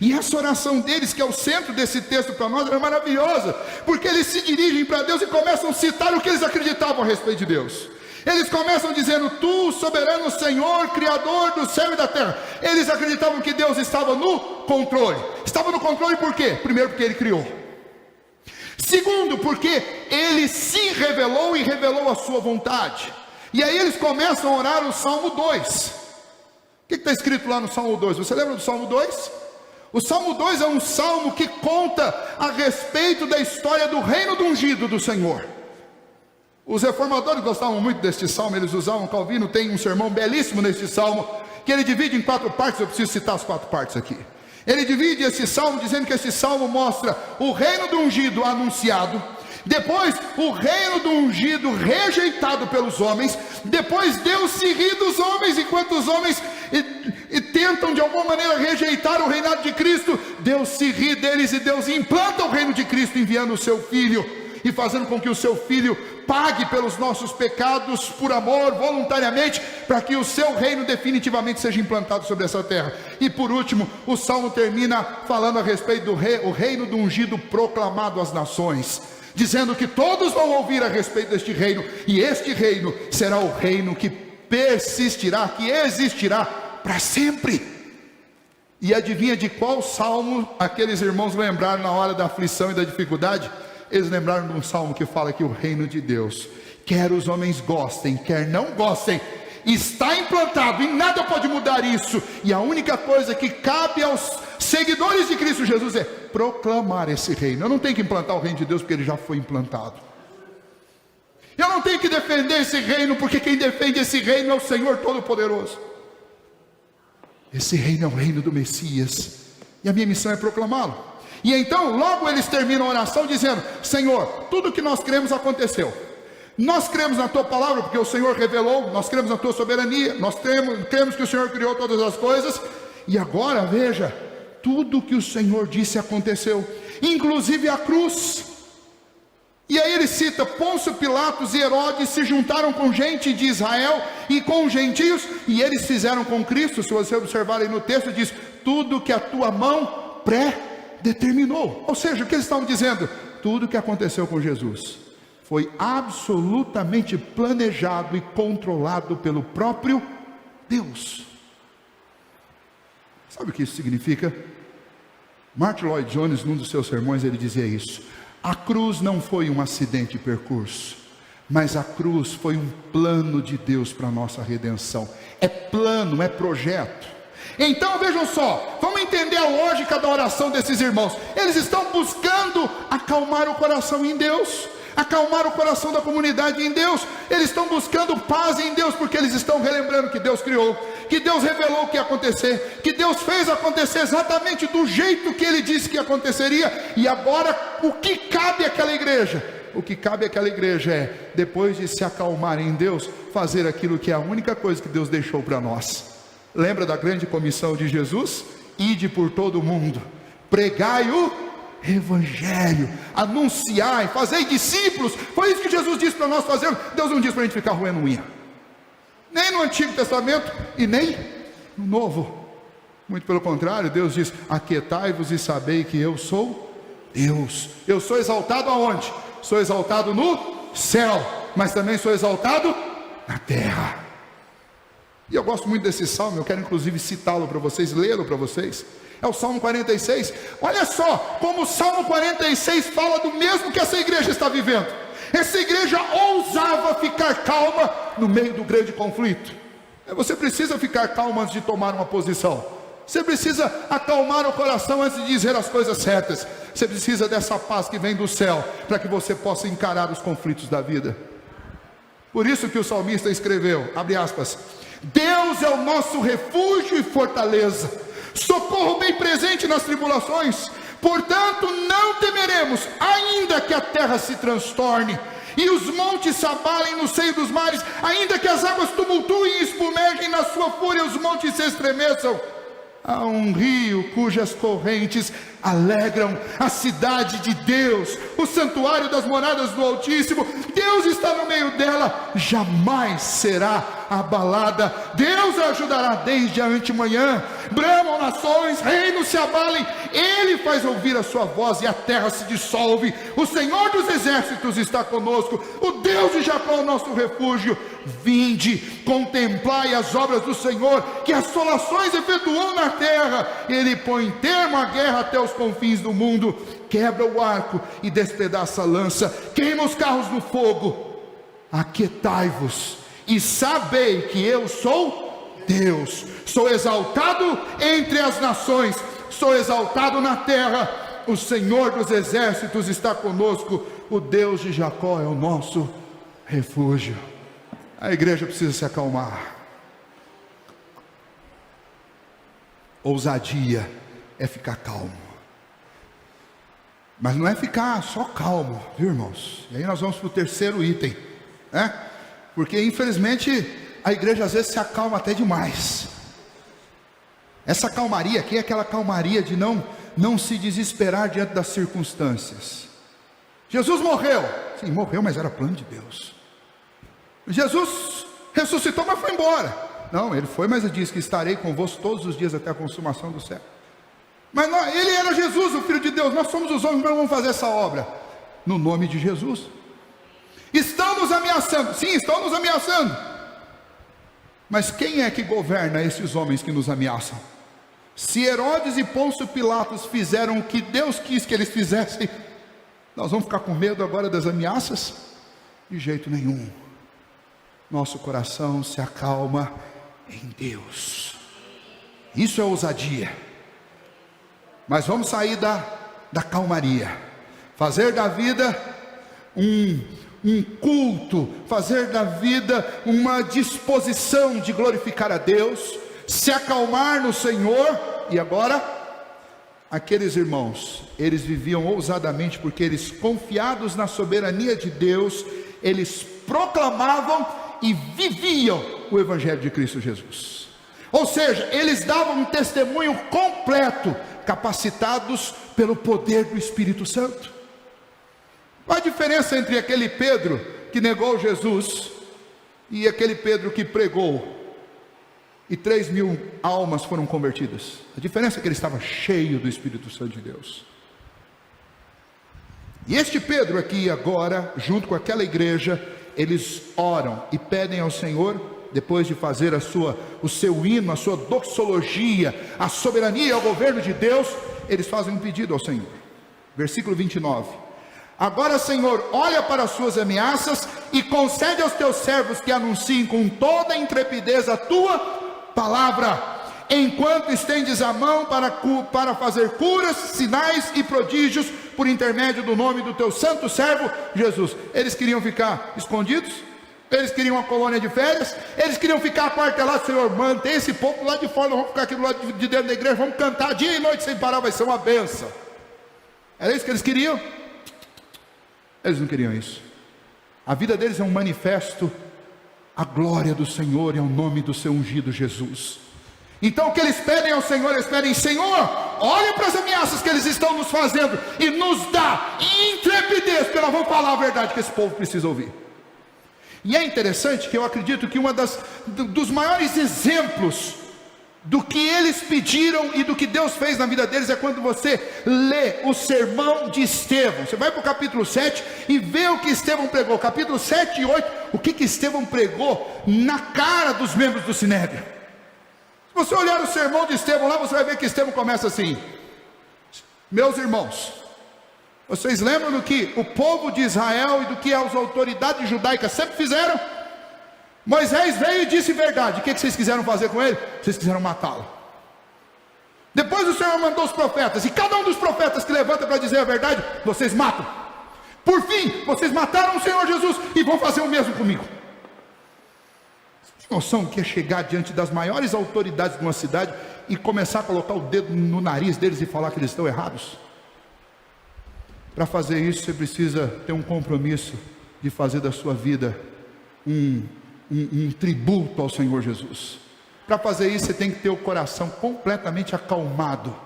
E essa oração deles, que é o centro desse texto para nós, é maravilhosa, porque eles se dirigem para Deus e começam a citar o que eles acreditavam a respeito de Deus. Eles começam dizendo: Tu, soberano Senhor, Criador do céu e da terra. Eles acreditavam que Deus estava no controle. Estava no controle por quê? Primeiro, porque Ele criou. Segundo, porque Ele se revelou e revelou a sua vontade. E aí eles começam a orar o Salmo 2. O que está escrito lá no Salmo 2? Você lembra do Salmo 2? O Salmo 2 é um salmo que conta a respeito da história do reino do ungido do Senhor. Os reformadores gostavam muito deste salmo, eles usavam. Calvino tem um sermão belíssimo neste salmo, que ele divide em 4 partes, eu preciso citar as 4 partes aqui. Ele divide esse salmo dizendo que esse salmo mostra o reino do ungido anunciado, depois o reino do ungido rejeitado pelos homens, depois Deus se ri dos homens, enquanto os homens tentam de alguma maneira rejeitar o reinado de Cristo, Deus se ri deles e Deus implanta o reino de Cristo, enviando o seu Filho e fazendo com que o seu Filho pague pelos nossos pecados por amor, voluntariamente, para que o seu reino definitivamente seja implantado sobre essa terra. E por último, o salmo termina falando a respeito do reino do ungido proclamado às nações, dizendo que todos vão ouvir a respeito deste reino, e este reino será o reino que persistirá, que existirá para sempre. E adivinha de qual salmo aqueles irmãos lembraram na hora da aflição e da dificuldade? Eles lembraram de um salmo que fala que o reino de Deus, quer os homens gostem, quer não gostem, está implantado e nada pode mudar isso. E a única coisa que cabe aos seguidores de Cristo Jesus é proclamar esse reino. Eu não tenho que implantar o reino de Deus, porque ele já foi implantado. Eu não tenho que defender esse reino, porque quem defende esse reino é o Senhor Todo-Poderoso. Esse reino é o reino do Messias, e a minha missão é proclamá-lo. E então logo eles terminam a oração dizendo: Senhor, tudo que nós cremos aconteceu. Nós cremos na tua palavra, porque o Senhor revelou. Nós cremos na tua soberania. Nós cremos que o Senhor criou todas as coisas. E agora veja, tudo que o Senhor disse aconteceu, inclusive a cruz. E aí ele cita: Pôncio Pilatos e Herodes se juntaram com gente de Israel e com os gentios, e eles fizeram com Cristo. Se você observar aí no texto, diz: tudo que a tua mão determinou. Ou seja, o que eles estavam dizendo? Tudo que aconteceu com Jesus foi absolutamente planejado e controlado pelo próprio Deus. Sabe o que isso significa? Martin Lloyd Jones, num dos seus sermões, ele dizia isso: a cruz não foi um acidente de percurso, mas a cruz foi um plano de Deus para a nossa redenção. É plano, é projeto. Então vejam só, vamos entender a lógica da oração desses irmãos. Eles estão buscando acalmar o coração em Deus, acalmar o coração da comunidade em Deus. Eles estão buscando paz em Deus, porque eles estão relembrando que Deus criou, que Deus revelou o que ia acontecer, que Deus fez acontecer exatamente do jeito que Ele disse que aconteceria. E agora o que cabe àquela igreja? O que cabe àquela igreja é, depois de se acalmar em Deus, fazer aquilo que é a única coisa que Deus deixou para nós. Lembra da grande comissão de Jesus? Ide por todo o mundo, pregai o Evangelho, anunciai, fazei discípulos. Foi isso que Jesus disse para nós fazermos. Deus não disse para a gente ficar roendo unha, nem no Antigo Testamento e nem no Novo. Muito pelo contrário, Deus diz: aquietai-vos e sabei que eu sou Deus. Eu sou exaltado aonde? Sou exaltado no céu, mas também sou exaltado na terra. E eu gosto muito desse salmo, eu quero inclusive citá-lo para vocês, lê-lo para vocês. É o Salmo 46. Olha só como o Salmo 46 fala do mesmo que essa igreja está vivendo. Essa igreja ousava ficar calma no meio do grande conflito. Você precisa ficar calmo antes de tomar uma posição. Você precisa acalmar o coração antes de dizer as coisas certas. Você precisa dessa paz que vem do céu, para que você possa encarar os conflitos da vida. Por isso que o salmista escreveu, abre aspas: Deus é o nosso refúgio e fortaleza, socorro bem presente nas tribulações. Portanto não temeremos, ainda que a terra se transtorne e os montes se abalem no seio dos mares, ainda que as águas tumultuem e espumejem na sua fúria, os montes se estremeçam. Há um rio cujas correntes alegram a cidade de Deus, o santuário das moradas do Altíssimo. Deus está no meio dela, jamais será abalada. Deus a ajudará desde a antemanhã. Bramam nações, reinos se abalem. Ele faz ouvir a sua voz e a terra se dissolve. O Senhor dos exércitos está conosco. O Deus de Jacó é o nosso refúgio. Vinde, contemplai as obras do Senhor, que assolações efetuou na terra. Ele põe termo à guerra até os confins do mundo. Quebra o arco e despedaça a lança. Queima os carros no fogo. Aquietai-vos e sabei que eu sou Deus. Sou exaltado entre as nações, sou exaltado na terra. O Senhor dos exércitos está conosco. O Deus de Jacó é o nosso refúgio. A igreja precisa se acalmar. Ousadia é ficar calmo. Mas não é ficar só calmo, viu, irmãos? E aí nós vamos para o terceiro item, né? Porque infelizmente a igreja às vezes se acalma até demais. Essa calmaria aqui é aquela calmaria de não se desesperar diante das circunstâncias. Jesus morreu. Sim, morreu, mas era plano de Deus. Jesus ressuscitou, mas foi embora. Não, ele foi, mas ele disse que estarei convosco todos os dias até a consumação do século. Mas ele era Jesus, o Filho de Deus. Nós somos os homens que vamos fazer essa obra no nome de Jesus. Estão nos ameaçando. Sim, estão nos ameaçando. Mas quem é que governa esses homens que nos ameaçam? Se Herodes e Pôncio Pilatos fizeram o que Deus quis que eles fizessem, nós vamos ficar com medo agora das ameaças? De jeito nenhum. Nosso coração se acalma em Deus. Isso é ousadia. Mas vamos sair da calmaria. Fazer da vida um culto. Fazer da vida uma disposição de glorificar a Deus. Se acalmar no Senhor. E agora, aqueles irmãos, eles viviam ousadamente porque eles, confiados na soberania de Deus, eles proclamavam e viviam o Evangelho de Cristo Jesus. Ou seja, eles davam um testemunho completo, capacitados pelo poder do Espírito Santo. Qual a diferença entre aquele Pedro que negou Jesus e aquele Pedro que pregou e 3.000 almas foram convertidas? A diferença é que ele estava cheio do Espírito Santo de Deus. E este Pedro aqui agora, junto com aquela igreja, eles oram e pedem ao Senhor, depois de fazer o seu hino, a sua doxologia, a soberania e ao governo de Deus, eles fazem um pedido ao Senhor. Versículo 29. Agora, Senhor, olha para as suas ameaças e concede aos teus servos que anunciem com toda a intrepidez a tua palavra, enquanto estendes a mão para fazer curas, sinais e prodígios, por intermédio do nome do teu santo servo Jesus. Eles queriam ficar escondidos? Eles queriam uma colônia de férias? Eles queriam ficar aquartelados? Senhor, mantém esse povo lá de fora, nós vamos ficar aqui do lado de dentro da igreja, vamos cantar dia e noite sem parar, vai ser uma benção. Era isso que eles queriam? Eles não queriam isso. A vida deles é um manifesto à glória do Senhor e ao nome do seu ungido Jesus. Então o que eles pedem ao Senhor, eles pedem: Senhor, olha para as ameaças que eles estão nos fazendo e nos dá intrepidez, porque nós vamos falar a verdade que esse povo precisa ouvir. E é interessante que eu acredito que dos maiores exemplos do que eles pediram e do que Deus fez na vida deles é quando você lê o sermão de Estevão. Você vai para o capítulo 7 e vê o que Estevão pregou. Capítulo 7 e 8, o que Estevão pregou na cara dos membros do Sinédrio. Se você olhar o sermão de Estevão lá, você vai ver que Estevão começa assim: meus irmãos, vocês lembram do que o povo de Israel e do que as autoridades judaicas sempre fizeram? Moisés veio e disse verdade. O que vocês quiseram fazer com ele? Vocês quiseram matá-lo. Depois o Senhor mandou os profetas, e cada um dos profetas que levanta para dizer a verdade, vocês matam. Por fim, vocês mataram o Senhor Jesus e vão fazer o mesmo comigo. Tem noção que é chegar diante das maiores autoridades de uma cidade e começar a colocar o dedo no nariz deles e falar que eles estão errados? Para fazer isso, você precisa ter um compromisso de fazer da sua vida um tributo ao Senhor Jesus. Para fazer isso, você tem que ter o coração completamente acalmado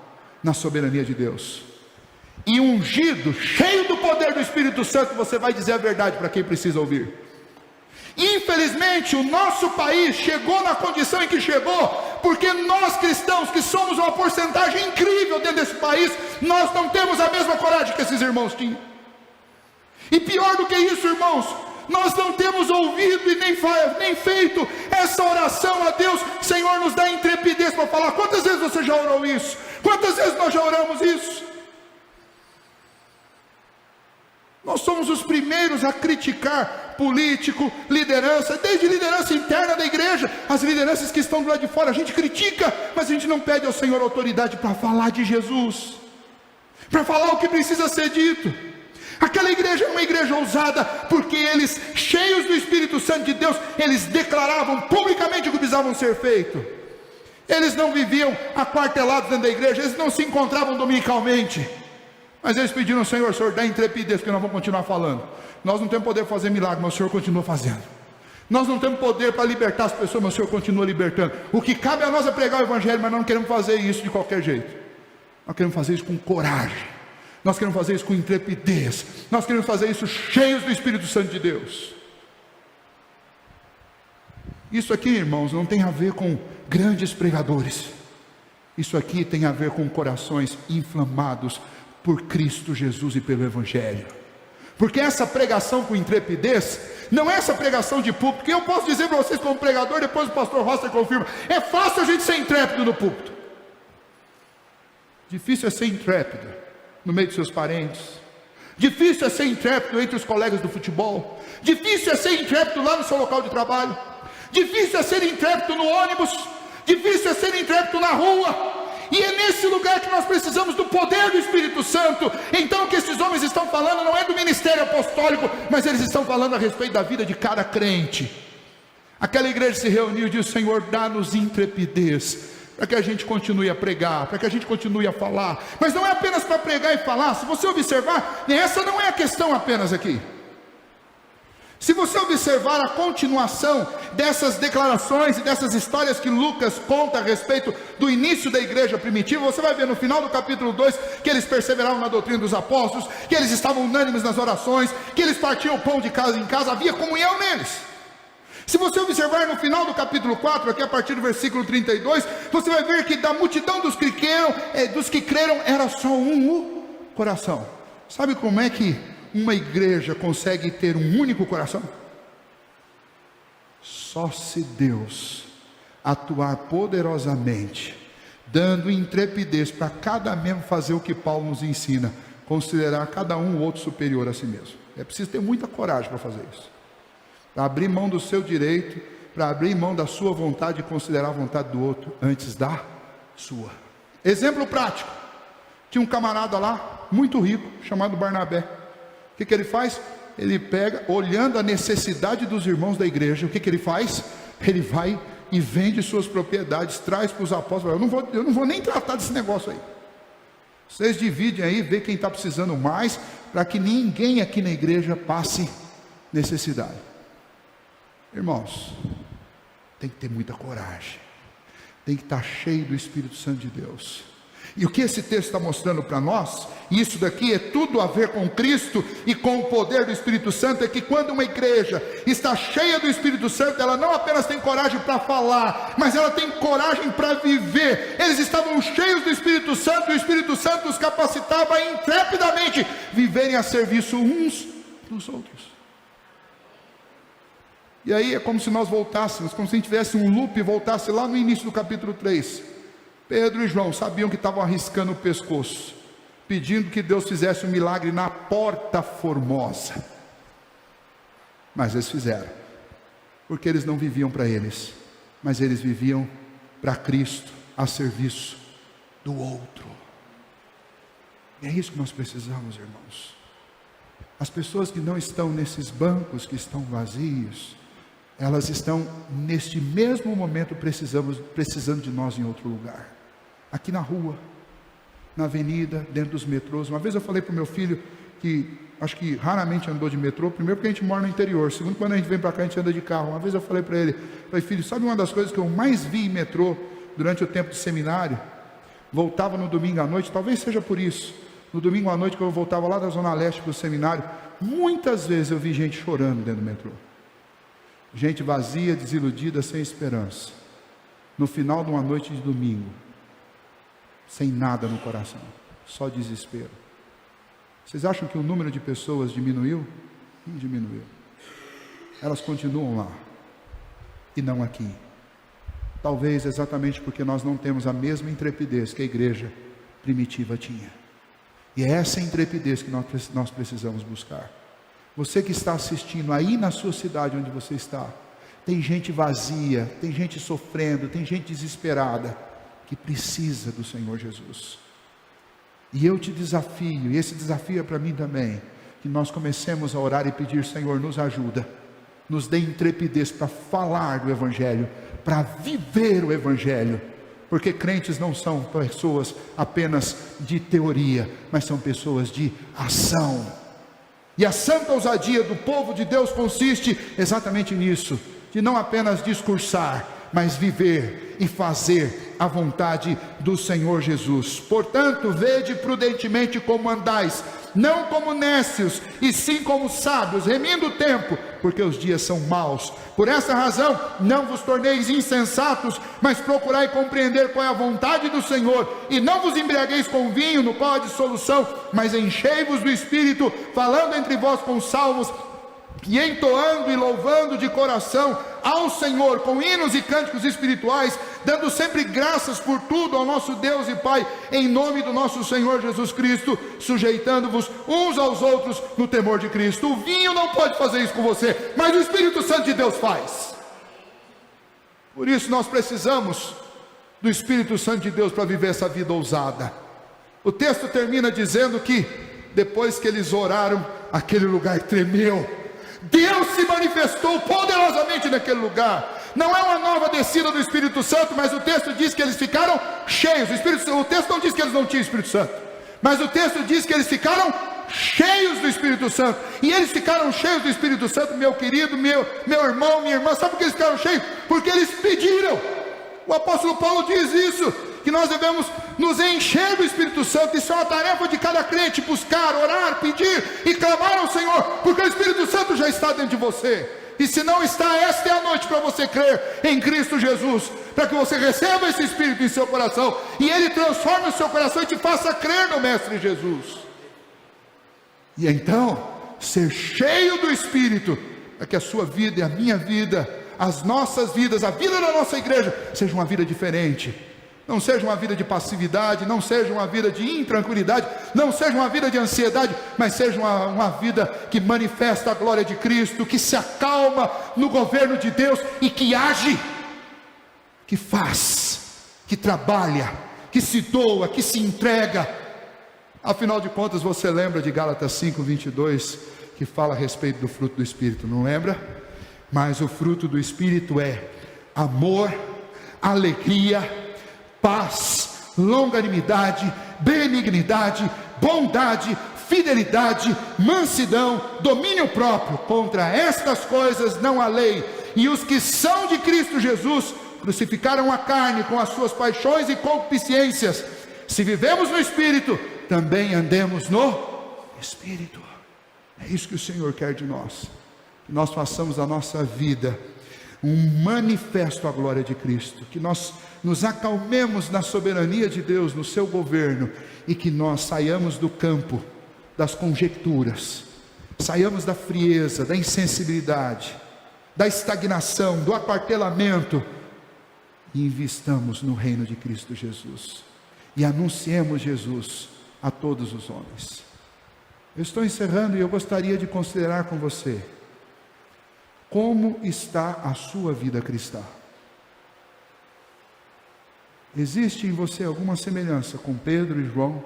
na soberania de Deus. E ungido, cheio do poder do Espírito Santo, você vai dizer a verdade para quem precisa ouvir. Infelizmente, o nosso país chegou na condição em que chegou, porque nós cristãos, que somos uma porcentagem incrível dentro desse país, nós não temos a mesma coragem que esses irmãos tinham. E pior do que isso, irmãos, nós não temos ouvido e nem feito essa oração a Deus: Senhor, nos dá intrepidez para falar. Quantas vezes você já orou isso? Quantas vezes nós já oramos isso? Nós somos os primeiros a criticar político, liderança, desde liderança interna da igreja, as lideranças que estão do lado de fora, a gente critica, mas a gente não pede ao Senhor autoridade para falar de Jesus, para falar o que precisa ser dito. Aquela igreja é uma igreja ousada, porque eles, cheios do Espírito Santo de Deus, eles declaravam publicamente o que precisavam ser feito. Eles não viviam aquartelados dentro da igreja, eles não se encontravam dominicalmente, mas eles pediram ao Senhor: Senhor, dá intrepidez, porque nós vamos continuar falando. Nós não temos poder para fazer milagre, mas o Senhor continua fazendo. Nós não temos poder para libertar as pessoas, mas o Senhor continua libertando. O que cabe a nós é pregar o Evangelho, mas nós não queremos fazer isso de qualquer jeito. Nós queremos fazer isso com coragem. Nós queremos fazer isso com intrepidez. Nós queremos fazer isso cheios do Espírito Santo de Deus. Isso aqui, irmãos, não tem a ver com grandes pregadores. Isso aqui tem a ver com corações inflamados por Cristo Jesus e pelo Evangelho. Porque essa pregação com intrepidez não é essa pregação de púlpito, que eu posso dizer para vocês como pregador, depois o pastor Rosser confirma: é fácil a gente ser intrépido no púlpito. Difícil é ser intrépido no meio dos seus parentes. Difícil é ser intrépido entre os colegas do futebol. Difícil é ser intrépido lá no seu local de trabalho. Difícil é ser intrépido no ônibus. Difícil é ser intrépido na rua. E é nesse lugar que nós precisamos do poder do Espírito Santo. Então o que esses homens estão falando não é do ministério apostólico, mas eles estão falando a respeito da vida de cada crente. Aquela igreja se reuniu e disse: Senhor, dá-nos intrepidez, para que a gente continue a pregar, para que a gente continue a falar. Mas não é apenas para pregar e falar. Se você observar, essa não é a questão apenas aqui. Se você observar a continuação dessas declarações e dessas histórias que Lucas conta a respeito do início da igreja primitiva, você vai ver no final do capítulo 2 que eles perseveravam na doutrina dos apóstolos, que eles estavam unânimes nas orações, que eles partiam o pão de casa em casa, havia comunhão neles. Se você observar no final do capítulo 4, aqui a partir do versículo 32, você vai ver que da multidão dos que creram era só um coração. Sabe como é que uma igreja consegue ter um único coração? Só se Deus atuar poderosamente, dando intrepidez para cada membro fazer o que Paulo nos ensina: considerar cada um o outro superior a si mesmo. É preciso ter muita coragem para fazer isso, para abrir mão do seu direito, para abrir mão da sua vontade e considerar a vontade do outro antes da sua. Exemplo prático: tinha um camarada lá, muito rico, chamado Barnabé. O que ele faz? Ele pega, olhando a necessidade dos irmãos da igreja, o que ele faz? Ele vai e vende suas propriedades, traz para os apóstolos: eu não vou nem tratar desse negócio aí. Vocês dividem aí, vê quem está precisando mais, para que ninguém aqui na igreja passe necessidade. Irmãos, tem que ter muita coragem, tem que estar cheio do Espírito Santo de Deus. E o que esse texto está mostrando para nós, e isso daqui é tudo a ver com Cristo e com o poder do Espírito Santo, é que quando uma igreja está cheia do Espírito Santo, ela não apenas tem coragem para falar, mas ela tem coragem para viver. Eles estavam cheios do Espírito Santo, e o Espírito Santo os capacitava a intrepidamente viverem a serviço uns dos outros. E aí é como se nós voltássemos, como se a gente tivesse um loop e voltasse lá no início do capítulo 3. Pedro e João sabiam que estavam arriscando o pescoço, pedindo que Deus fizesse um milagre na Porta Formosa. Mas eles fizeram, porque eles não viviam para eles, mas eles viviam para Cristo, a serviço do outro. E é isso que nós precisamos, irmãos. As pessoas que não estão nesses bancos que estão vazios, elas estão neste mesmo momento precisando de nós em outro lugar. Aqui na rua, na avenida, dentro dos metrôs. Uma vez eu falei para o meu filho, que acho que raramente andou de metrô. Primeiro porque a gente mora no interior, segundo quando a gente vem para cá a gente anda de carro. Uma vez eu falei para ele: filho, sabe uma das coisas que eu mais vi em metrô durante o tempo de seminário? Voltava no domingo à noite, talvez seja por isso. No domingo à noite, quando eu voltava lá da Zona Leste para o seminário, muitas vezes eu vi gente chorando dentro do metrô. Gente vazia, desiludida, sem esperança. No final de uma noite de domingo, sem nada no coração, só desespero. Vocês acham que o número de pessoas diminuiu? Não diminuiu. Elas continuam lá, e não aqui. Talvez exatamente porque nós não temos a mesma intrepidez que a igreja primitiva tinha. E é essa intrepidez que nós precisamos buscar. Você que está assistindo aí na sua cidade onde você está, tem gente vazia, tem gente sofrendo, tem gente desesperada, que precisa do Senhor Jesus. E eu te desafio, e esse desafio é para mim também, que nós comecemos a orar e pedir: Senhor, nos ajuda, nos dê intrepidez para falar do Evangelho, para viver o Evangelho, porque crentes não são pessoas apenas de teoria, mas são pessoas de ação. E a santa ousadia do povo de Deus consiste exatamente nisso, de não apenas discursar, mas viver e fazer a vontade do Senhor Jesus. Portanto, vede prudentemente como andais, não como nécios, e sim como sábios, remindo o tempo, porque os dias são maus. Por essa razão, não vos torneis insensatos, mas procurai compreender qual é a vontade do Senhor, e não vos embriagueis com vinho, no qual há dissolução, mas enchei-vos do Espírito, falando entre vós com salmos, e entoando e louvando de coração ao Senhor, com hinos e cânticos espirituais, dando sempre graças por tudo ao nosso Deus e Pai, em nome do nosso Senhor Jesus Cristo, sujeitando-vos uns aos outros no temor de Cristo. O vinho não pode fazer isso com você, mas o Espírito Santo de Deus faz. Por isso nós precisamos do Espírito Santo de Deus para viver essa vida ousada. O texto termina dizendo que depois que eles oraram, aquele lugar tremeu. Deus se manifestou poderosamente naquele lugar. Não é uma nova descida do Espírito Santo, mas o texto diz que eles ficaram cheios. O texto não diz que eles não tinham Espírito Santo, mas o texto diz que eles ficaram cheios do Espírito Santo. E eles ficaram cheios do Espírito Santo, meu querido, meu irmão, minha irmã. Sabe por que eles ficaram cheios? Porque eles pediram. O apóstolo Paulo diz isso, que nós devemos nos encher do Espírito Santo. Isso é uma tarefa de cada crente: buscar, orar, pedir e clamar ao Senhor, porque o Espírito Santo já está dentro de você. E se não está, esta é a noite para você crer em Cristo Jesus, para que você receba esse Espírito em seu coração, e Ele transforme o seu coração e te faça crer no Mestre Jesus. E então, ser cheio do Espírito, para que a sua vida e a minha vida, as nossas vidas, a vida da nossa igreja, seja uma vida diferente. Não seja uma vida de passividade, não seja uma vida de intranquilidade, não seja uma vida de ansiedade, mas seja uma vida que manifesta a glória de Cristo, que se acalma no governo de Deus e que age, que faz, que trabalha, que se doa, que se entrega. Afinal de contas, você lembra de Gálatas 5:22, que fala a respeito do fruto do Espírito, não lembra? Mas o fruto do Espírito é amor, alegria, paz, longanimidade, benignidade, bondade, fidelidade, mansidão, domínio próprio. Contra estas coisas não há lei. E os que são de Cristo Jesus crucificaram a carne com as suas paixões e concupiscências. Se vivemos no Espírito, também andemos no Espírito. É isso que o Senhor quer de nós, que nós façamos a nossa vida um manifesto à glória de Cristo, que nós nos acalmemos na soberania de Deus, no seu governo, e que nós saiamos do campo das conjecturas, saiamos da frieza, da insensibilidade, da estagnação, do aquartelamento, e investamos no reino de Cristo Jesus, e anunciemos Jesus a todos os homens. Eu estou encerrando e eu gostaria de considerar com você: como está a sua vida cristã? Existe em você alguma semelhança com Pedro e João?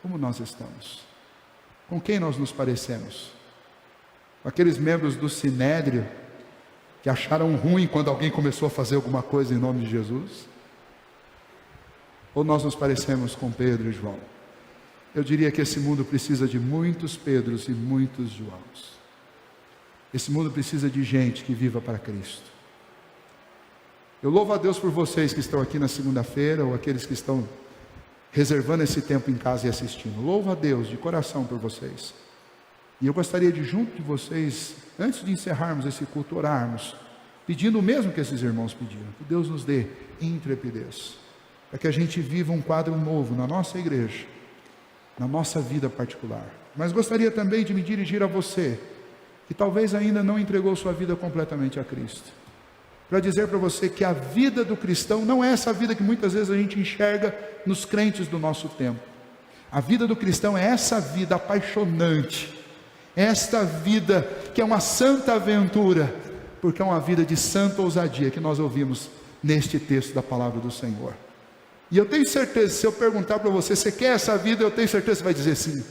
Como nós estamos? Com quem nós nos parecemos? Com aqueles membros do Sinédrio que acharam ruim quando alguém começou a fazer alguma coisa em nome de Jesus? Ou nós nos parecemos com Pedro e João? Eu diria que esse mundo precisa de muitos Pedros e muitos Joãos. Esse mundo precisa de gente que viva para Cristo. Eu louvo a Deus por vocês que estão aqui na segunda-feira, ou aqueles que estão reservando esse tempo em casa e assistindo. Louvo a Deus de coração por vocês. E eu gostaria de, junto de vocês, antes de encerrarmos esse culto, orarmos, pedindo o mesmo que esses irmãos pediram, que Deus nos dê intrepidez, para que a gente viva um quadro novo na nossa igreja, na nossa vida particular. Mas gostaria também de me dirigir a você, que talvez ainda não entregou sua vida completamente a Cristo, para dizer para você que a vida do cristão não é essa vida que muitas vezes a gente enxerga nos crentes do nosso tempo. A vida do cristão é essa vida apaixonante, esta vida que é uma santa aventura, porque é uma vida de santa ousadia que nós ouvimos neste texto da palavra do Senhor. E eu tenho certeza, se eu perguntar para você, você quer essa vida? Eu tenho certeza que você vai dizer sim.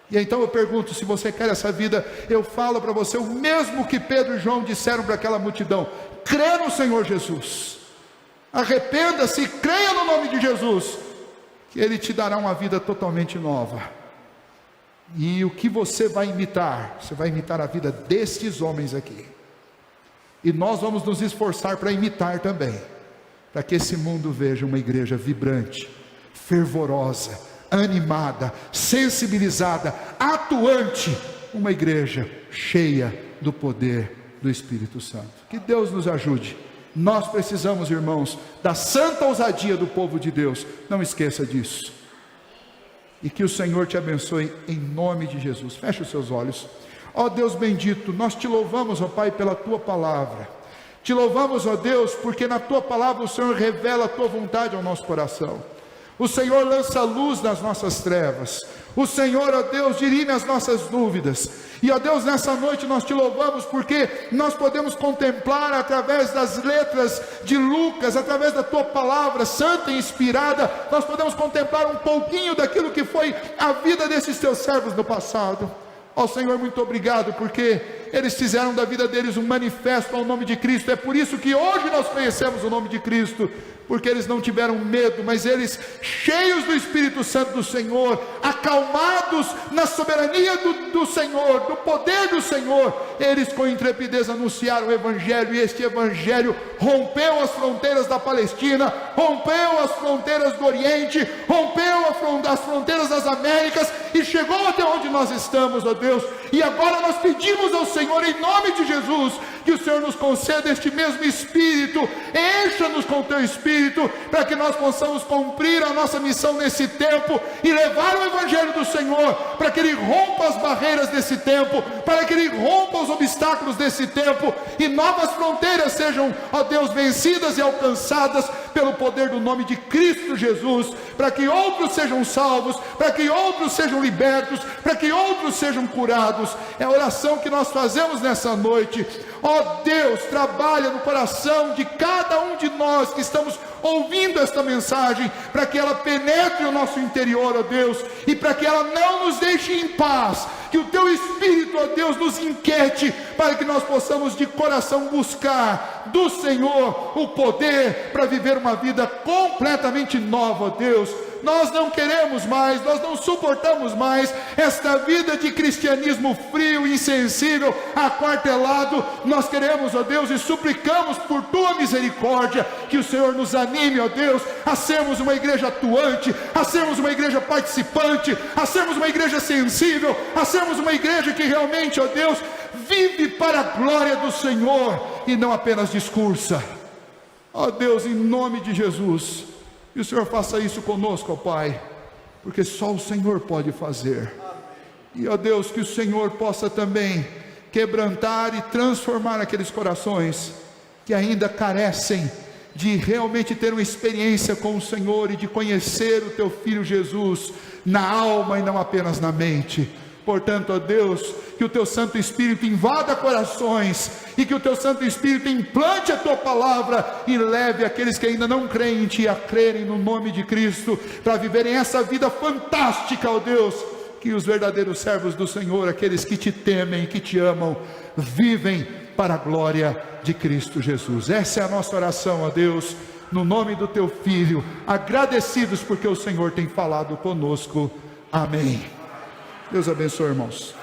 E então eu pergunto, se você quer essa vida, eu falo para você o mesmo que Pedro e João disseram para aquela multidão: crê no Senhor Jesus, arrependa-se e creia no nome de Jesus, que Ele te dará uma vida totalmente nova. E o que você vai imitar? Você vai imitar a vida destes homens aqui, e nós vamos nos esforçar para imitar também, para que esse mundo veja uma igreja vibrante, fervorosa, animada, sensibilizada, atuante, uma igreja cheia do poder do Espírito Santo. Que Deus nos ajude. Nós precisamos, irmãos, da santa ousadia do povo de Deus. Não esqueça disso. E que o Senhor te abençoe em nome de Jesus. Feche os seus olhos. Ó Deus bendito, nós te louvamos, ó Pai, pela tua palavra. Te louvamos, ó Deus, porque na tua palavra o Senhor revela a tua vontade ao nosso coração. O Senhor lança luz nas nossas trevas. O Senhor, ó Deus, dirime as nossas dúvidas. E, ó Deus, nessa noite nós te louvamos porque nós podemos contemplar através das letras de Lucas, através da tua palavra santa e inspirada, nós podemos contemplar um pouquinho daquilo que foi a vida desses teus servos no passado. Ó Senhor, muito obrigado, porque eles fizeram da vida deles um manifesto ao nome de Cristo. É por isso que hoje nós conhecemos o nome de Cristo, porque eles não tiveram medo, mas eles, cheios do Espírito Santo do Senhor, acalmados na soberania do Senhor, do poder do Senhor, eles com intrepidez anunciaram o Evangelho, e este Evangelho rompeu as fronteiras da Palestina, rompeu as fronteiras do Oriente, rompeu as fronteiras das Américas, e chegou até onde nós estamos, ó Deus. E agora nós pedimos ao Senhor, em nome de Jesus, que o Senhor nos conceda este mesmo Espírito, encha-nos com o teu Espírito, para que nós possamos cumprir a nossa missão nesse tempo, e levar o Evangelho do Senhor, para que Ele rompa as barreiras desse tempo, para que Ele rompa os obstáculos desse tempo, e novas fronteiras sejam, ó Deus, vencidas e alcançadas, pelo poder do nome de Cristo Jesus, para que outros sejam salvos, para que outros sejam libertos, para que outros sejam curados. É a oração que nós fazemos nessa noite. Ó Deus, trabalha no coração de cada um de nós que estamos ouvindo esta mensagem, para que ela penetre o nosso interior, ó Deus, e para que ela não nos deixe em paz, que o teu Espírito, ó Deus, nos inquiete, para que nós possamos de coração buscar do Senhor o poder para viver uma vida completamente nova, ó Deus. Nós não queremos mais, nós não suportamos mais esta vida de cristianismo frio, insensível, aquartelado. Nós queremos, ó Deus, e suplicamos por tua misericórdia, que o Senhor nos anime, ó Deus, a sermos uma igreja atuante, a sermos uma igreja participante, a sermos uma igreja sensível, a sermos uma igreja que realmente, ó Deus, vive para a glória do Senhor e não apenas discursa. Ó Deus, em nome de Jesus, e o Senhor faça isso conosco, ó Pai, porque só o Senhor pode fazer. E ó Deus, que o Senhor possa também quebrantar e transformar aqueles corações que ainda carecem de realmente ter uma experiência com o Senhor e de conhecer o teu Filho Jesus na alma e não apenas na mente. Portanto, ó Deus, que o teu Santo Espírito invada corações, e que o teu Santo Espírito implante a tua palavra, e leve aqueles que ainda não creem em ti a crerem no nome de Cristo, para viverem essa vida fantástica, ó Deus, que os verdadeiros servos do Senhor, aqueles que te temem, que te amam, vivem para a glória de Cristo Jesus. Essa é a nossa oração, ó Deus, no nome do teu Filho, agradecidos porque o Senhor tem falado conosco. Amém. Deus abençoe, irmãos.